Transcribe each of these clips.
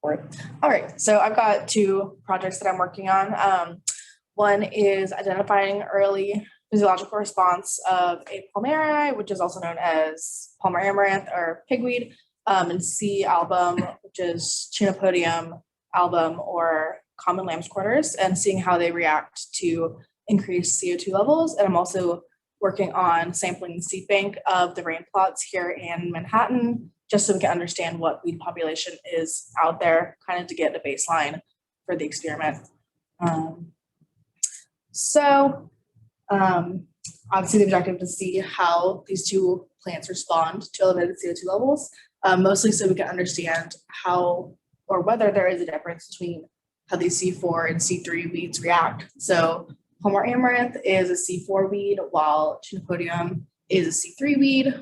All right, so I've got two projects that I'm working on. One is identifying early physiological response of a palmeri, which is also known as palmar amaranth or pigweed, and C album, which is Chenopodium album or common lamb's quarters, and seeing how they react to increased CO2 levels. And I'm also working on sampling the seed bank of the rain plots here in Manhattan, just so we can understand what weed population is out there, kind of to get a baseline for the experiment. Obviously the objective is to see how these two plants respond to elevated CO2 levels, mostly so we can understand how or whether there is a difference between how these C4 and C3 weeds react. So palmar amaranth is a C4 weed, while Chenopodium is a C3 weed.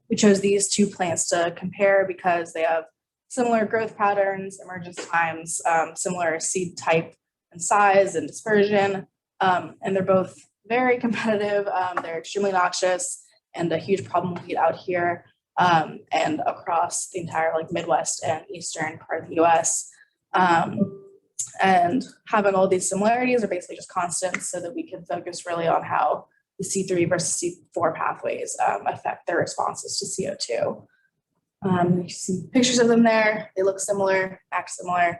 We chose these two plants to compare because they have similar growth patterns, emergence times, similar seed type and size and dispersion, and they're both very competitive. They're extremely noxious and a huge problem weed out here and across the entire Midwest and eastern part of the US. And having all these similarities are basically just constants so that we can focus really on how the C3 versus C4 pathways affect their responses to CO2. You see pictures of them there. They look similar, act similar.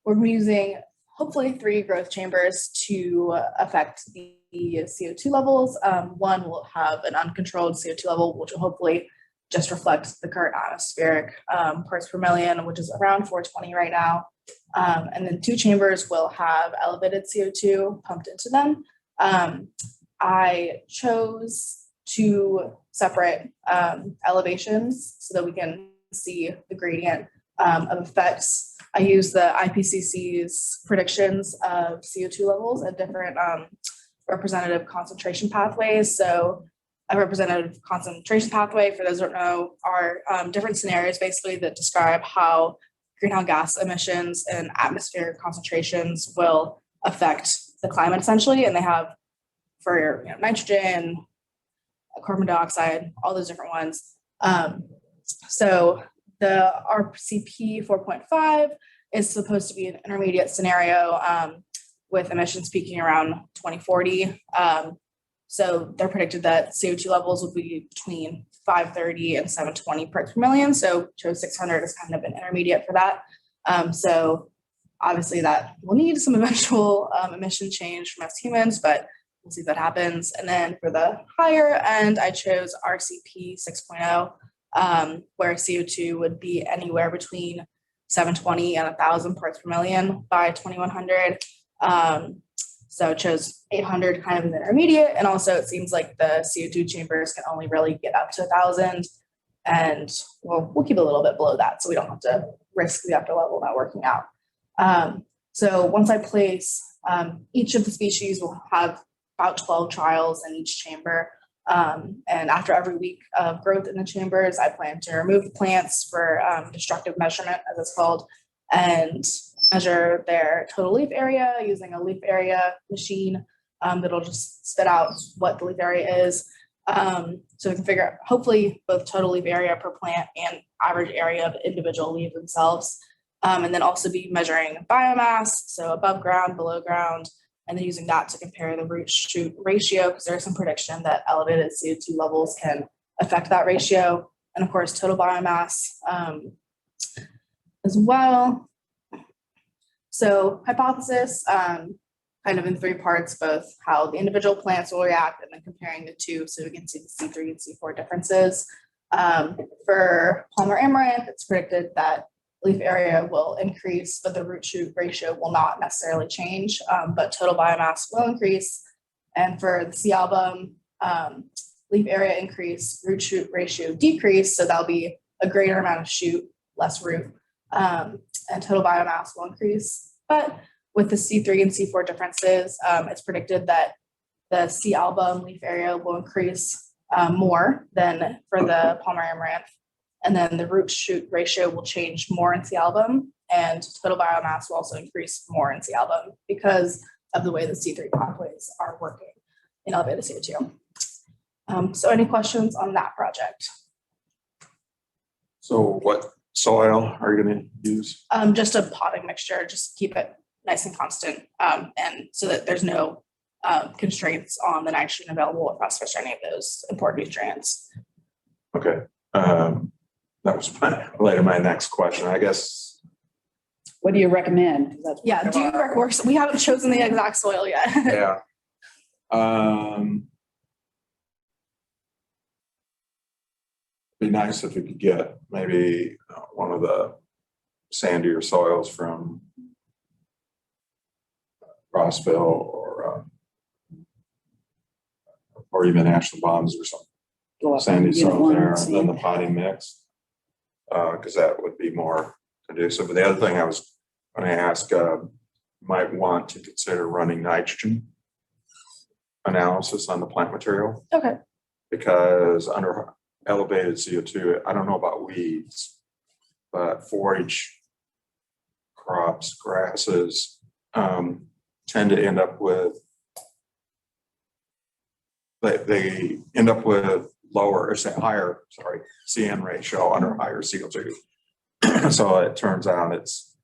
We're using hopefully 3 growth chambers to affect the CO2 levels. One will have an uncontrolled CO2 level, which will hopefully just reflect the current atmospheric parts per million, which is around 420 right now. And then 2 chambers will have elevated CO2 pumped into them. I chose 2 separate elevations so that we can see the gradient of effects. I use the IPCC's predictions of CO2 levels at different representative concentration pathways. So a representative concentration pathway, for those who don't know, are different scenarios basically that describe how greenhouse gas emissions and atmospheric concentrations will affect the climate essentially. And they have for nitrogen, carbon dioxide, all those different ones. So the RCP 4.5 is supposed to be an intermediate scenario with emissions peaking around 2040. So they're predicted that CO2 levels will be between 530 and 720 parts per million. So chose 600 as kind of an intermediate for that. So obviously that will need some eventual emission change from us humans, but we'll see if that happens. And then for the higher end, I chose RCP 6.0, where CO2 would be anywhere between 720 and 1,000 parts per million by 2100. So it chose 800 kind of as an intermediate. And also it seems like the CO2 chambers can only really get up to 1,000. And we'll keep a little bit below that so we don't have to risk the upper level not working out. So once I place, each of the species will have about 12 trials in each chamber. And after every week of growth in the chambers, I plan to remove the plants for destructive measurement, as it's called, and measure their total leaf area using a leaf area machine that'll just spit out what the leaf area is. So we can figure out hopefully both total leaf area per plant and average area of the individual leaf themselves. And then also be measuring biomass, so above ground, below ground, and then using that to compare the root shoot ratio, because there's some prediction that elevated CO2 levels can affect that ratio. And of course, total biomass as well. So hypothesis, kind of in 3 parts, both how the individual plants will react and then comparing the 2 so we can see the C3 and C4 differences. For palmar amaranth, it's predicted that leaf area will increase, but the root shoot ratio will not necessarily change, but total biomass will increase. And for the C album, leaf area increase, root shoot ratio decrease, so that'll be a greater amount of shoot, less root, and total biomass will increase. But with the C3 and C4 differences, it's predicted that the C album leaf area will increase more than for the palmar amaranth. And then the root shoot ratio will change more in C album, and total biomass will also increase more in C album because of the way the C3 pathways are working in elevated CO2. So any questions on that project? So what soil are you going to use? Just a potting mixture, just keep it nice and constant, and so that there's no constraints on the nitrogen available or phosphorus or any of those important nutrients. Okay. That was my next question, I guess. What do you recommend? Yeah, we haven't chosen the exact soil yet. Yeah. Be nice if we could get maybe one of the sandier soils from Rossville or even Ashland Bonds or something. Go up Sandy Unit soil 1 there, and and see. then the potting mix, because that would be more conducive. But the other thing I was going to ask, might want to consider running nitrogen analysis on the plant material. Okay. Because under elevated CO2, I don't know about weeds, but forage crops, grasses, tend to end up with, they end up with lower, or say higher, CN ratio under higher CO2. So it turns out it's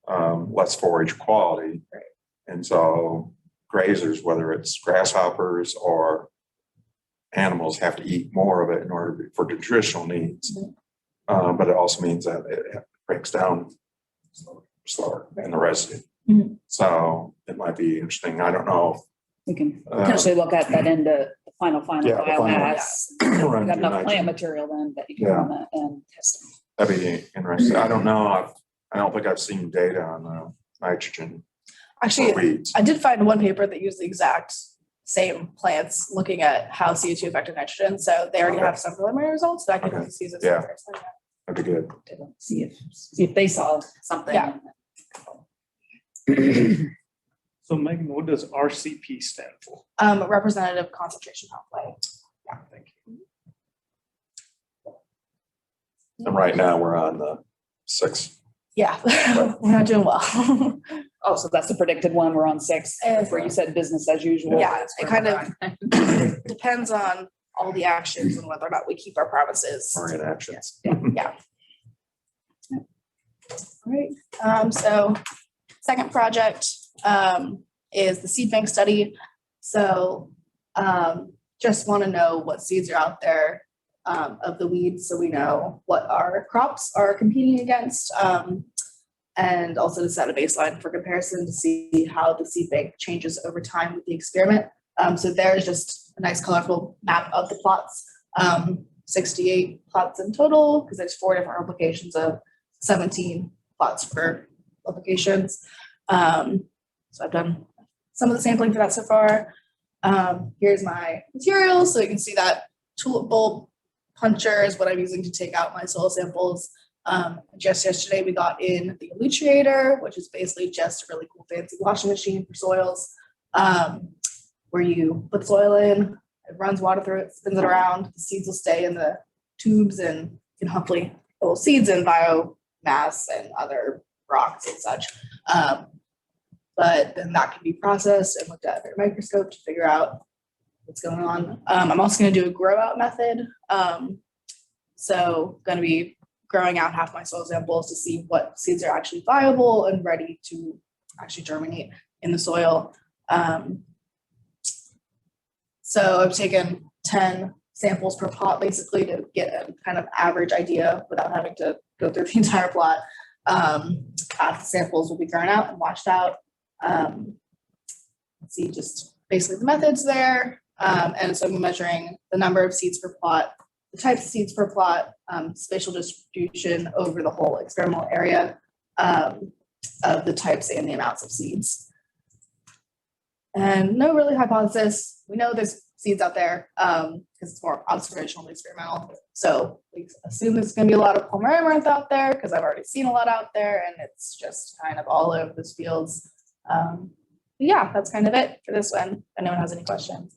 less forage quality. Right. And so grazers, whether it's grasshoppers or animals, have to eat more of it in order for nutritional needs. Mm-hmm. But it also means that it breaks down slower in the residue. Mm-hmm. So it might be interesting. I don't know. We can potentially look at that into the final Yeah, the final- biomass. Run We've got through enough plant nitrogen. material then that you can Yeah. run that and test them. That'd be interesting. I don't know. I don't think I've seen data on nitrogen for Actually, weeds. I did find one paper that used the exact same plants looking at how CO2 affected nitrogen. So they already Okay. have some preliminary results that I can Okay. just use as Yeah. comparison. That'd be good. To see if they saw something. Yeah. So Megan, what does RCP stand for? Representative concentration pathway. Yeah, thank you. And right now we're on the 6. Yeah, we're not doing well. Oh, so that's the predicted one. We're on 6, where you said business as usual. Yeah, That's it where kind we're of depends on all the actions and whether or not we keep our promises. Or inactions. Yeah. All right. So second project is the seed bank study. So just want to know what seeds are out there of the weeds, so we know what our crops are competing against, and also to set a baseline for comparison to see how the seed bank changes over time with the experiment. So there's just a nice colorful map of the plots, 68 plots in total, because there's 4 different replications of 17 plots for replications. So I've done some of the sampling for that so far. Here's my material, so you can see that tulip bulb puncher is what I'm using to take out my soil samples. Just yesterday we got in the elucidator, which is basically just a really cool fancy washing machine for soils, where you put soil in, it runs water through it, spins it around, the seeds will stay in the tubes, and you can hopefully pull seeds and biomass and other rocks and such. But then that can be processed and looked at under a microscope to figure out what's going on. I'm also going to do a grow out method. So going to be growing out half my soil samples to see what seeds are actually viable and ready to actually germinate in the soil. So I've taken 10 samples per plot basically to get a kind of average idea without having to go through the entire plot. Half the samples will be grown out and washed out. Let's see, just basically the methods there. And so I'm measuring the number of seeds per plot, the types of seeds per plot, spatial distribution over the whole experimental area of the types and the amounts of seeds. And no really hypothesis. We know there's seeds out there because it's more observational than experimental. So we assume there's going to be a lot of palmeri out there because I've already seen a lot out there, and it's just kind of all over those fields. Yeah, that's kind of it for this one. If anyone has any questions.